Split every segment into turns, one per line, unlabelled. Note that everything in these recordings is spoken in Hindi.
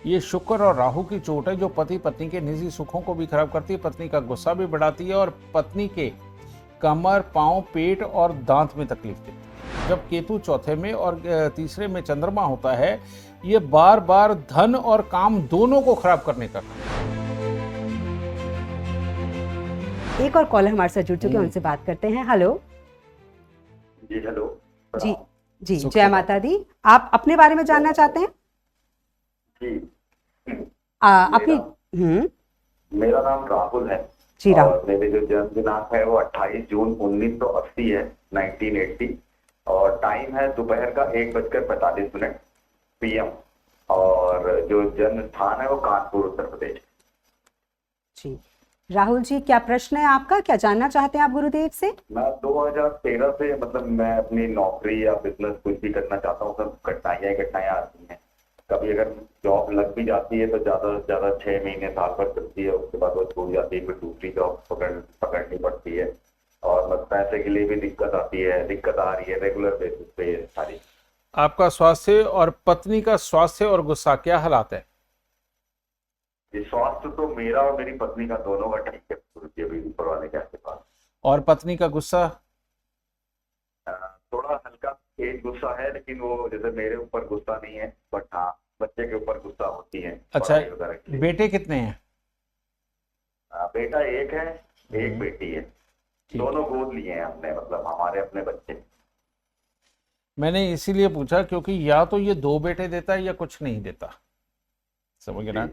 ये शुक्र और राहु की चोट है जो पति पत्नी के निजी सुखों को भी खराब करती है, पत्नी का गुस्सा भी बढ़ाती है और पत्नी के कमर, पांव, पेट और दांत में तकलीफ देती है। जब केतु चौथे में और तीसरे में चंद्रमा होता है, ये बार बार धन और काम दोनों को खराब करने का।
एक और कॉलर हमारे साथ जुड़ चुके हैं, उनसे बात करते हैं। हेलो
जी। हेलो
जी जी, जय माता दी। आप अपने बारे में जानना चाहते हैं?
जी।
अपनी
मेरा नाम राहुल है
जी। राहुल,
और मेरे जो जन्म दिनांक है वो 28 जून 1980 है, 1980, और टाइम है दोपहर का 1:45 PM, और जो जन्म स्थान है वो कानपुर, उत्तर प्रदेश।
जी राहुल जी, क्या प्रश्न है आपका? क्या जानना चाहते हैं आप गुरुदेव से?
मैं 2013 से मैं अपनी नौकरी या बिजनेस कुछ भी करना चाहता हूँ, सब घटनाएं आती हैं। कभी अगर जॉब लग भी जाती है तो ज्यादा से ज्यादा 6 महीने, साल भर चलती है, उसके बाद वो छूट जाती है, फिर दूसरी जॉब पकड़नी पड़ती है, और पैसे के लिए भी दिक्कत आ रही है रेगुलर बेसिस पे ये सारी।
आपका स्वास्थ्य और पत्नी का स्वास्थ्य और गुस्सा क्या हालात है?
स्वास्थ्य तो मेरा और मेरी पत्नी का दोनों का ठीक है, अभी ऊपर वाले के पास।
और पत्नी का गुस्सा?
थोड़ा हल्का तेज गुस्सा है, लेकिन वो जैसे मेरे ऊपर गुस्सा नहीं है, बट हाँ बच्चे के ऊपर गुस्सा होती है।
अच्छा, बेटे कितने हैं?
बेटा एक है, एक बेटी है, दोनों गोद लिए हैं हमने, मतलब हमारे अपने बच्चे।
मैंने इसीलिए पूछा क्योंकि या तो ये 2 बेटे देता है या कुछ नहीं देता, समझ रहे?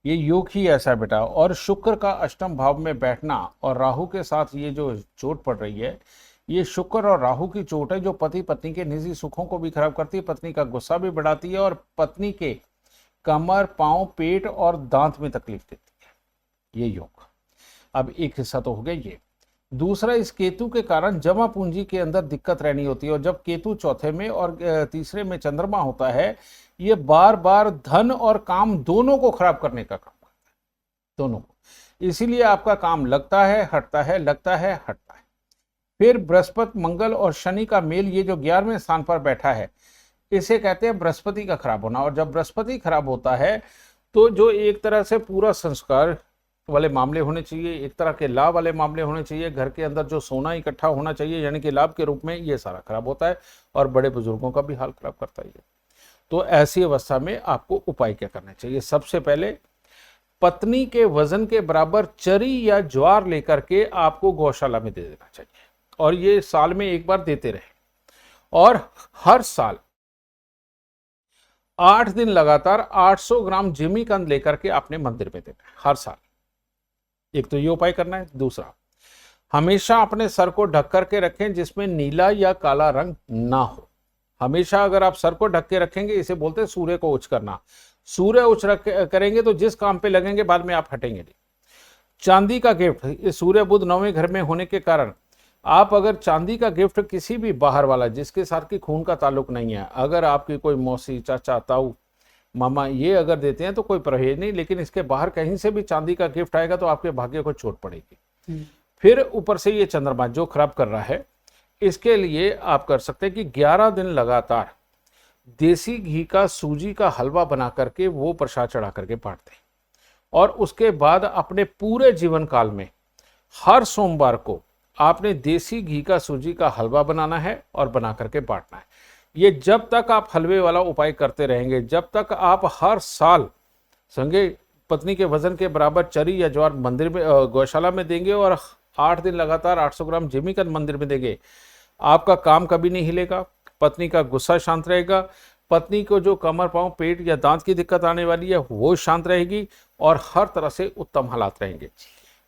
ये योग ही ऐसा है बेटा। और शुक्र का अष्टम भाव में बैठना और राहु के साथ ये जो चोट पड़ रही है, ये शुक्र और राहु की चोट है जो पति पत्नी के निजी सुखों को भी खराब करती है, पत्नी का गुस्सा भी बढ़ाती है और पत्नी के कमर, पांव, पेट और दांत में तकलीफ देती है। ये योग। अब एक हिस्सा तो हो गया ये। दूसरा, इस केतु के कारण जमा पूंजी के अंदर दिक्कत रहनी होती है, और जब केतु चौथे में और तीसरे में चंद्रमा होता है, ये बार बार धन और काम दोनों को खराब करने का काम करता है, दोनों को। इसीलिए आपका काम लगता है, हटता है, लगता है, हटता है। फिर बृहस्पति, मंगल और शनि का मेल, ये जो 11वें स्थान पर बैठा है, इसे कहते हैं बृहस्पति का खराब होना। और जब बृहस्पति खराब होता है तो जो एक तरह से पूरा संस्कार वाले मामले होने चाहिए, एक तरह के लाभ वाले मामले होने चाहिए, घर के अंदर जो सोना इकट्ठा होना चाहिए यानी कि लाभ के रूप में, ये सारा खराब होता है और बड़े बुजुर्गों का भी हाल खराब करता है। तो ऐसी अवस्था में आपको उपाय क्या करना चाहिए? सबसे पहले पत्नी के वजन के बराबर चरी या ज्वार लेकर के आपको गौशाला में दे देना चाहिए, और ये साल में एक बार देते रहे, और हर साल 8 दिन लगातार 800 ग्राम जिमीकंद लेकर के अपने मंदिर में देना है हर साल। एक तो ये उपाय करना है। दूसरा, हमेशा अपने सर को ढक करके रखें जिसमें नीला या काला रंग ना हो। हमेशा अगर आप सर को ढक के रखेंगे, इसे बोलते हैं सूर्य को उच्च करना। सूर्य उच्च करेंगे तो जिस काम पे लगेंगे बाद में आप हटेंगे नहीं। चांदी का गिफ्ट, इस सूर्य बुध 9वें घर में होने के कारण आप अगर चांदी का गिफ्ट किसी भी बाहर वाला जिसके साथ की खून का ताल्लुक नहीं है, अगर आपकी कोई मौसी, चाचा, ताऊ, मामा, ये अगर देते हैं तो कोई परहेज नहीं, लेकिन इसके बाहर कहीं से भी चांदी का गिफ्ट आएगा तो आपके भाग्य को चोट पड़ेगी। फिर ऊपर से ये चंद्रमा जो खराब कर रहा है, इसके लिए आप कर सकते हैं कि 11 दिन लगातार देसी घी का, सूजी का हलवा बना करके वो प्रसाद चढ़ा करके बांट दें, और उसके बाद अपने पूरे जीवन काल में हर सोमवार को आपने देसी घी का, सूजी का हलवा बनाना है और बना करके बांटना है। ये जब तक आप हलवे वाला उपाय करते रहेंगे, जब तक आप हर साल संगे पत्नी के वजन के बराबर चरी या ज्वार मंदिर में, गौशाला में देंगे, और 8 दिन लगातार 800 ग्राम जिमीकंद मंदिर में देंगे, आपका काम कभी नहीं हिलेगा, पत्नी का गुस्सा शांत रहेगा, पत्नी को जो कमर, पांव, पेट या दांत की दिक्कत आने वाली है वो शांत रहेगी, और हर तरह से उत्तम हालात रहेंगे।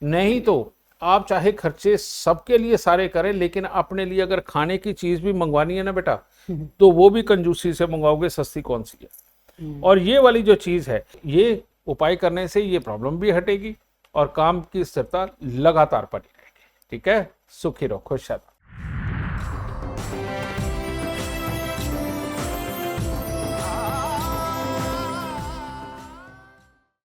नहीं तो आप चाहे खर्चे सबके लिए सारे करें, लेकिन अपने लिए अगर खाने की चीज भी मंगवानी है ना बेटा, तो वो भी कंजूसी से मंगवाओगे, सस्ती कौन सी है। और ये वाली जो चीज है, ये उपाय करने से ये प्रॉब्लम भी हटेगी और काम की स्थिरता लगातार बनी रहेगी। ठीक है, सुखी रहो, खुश रहो।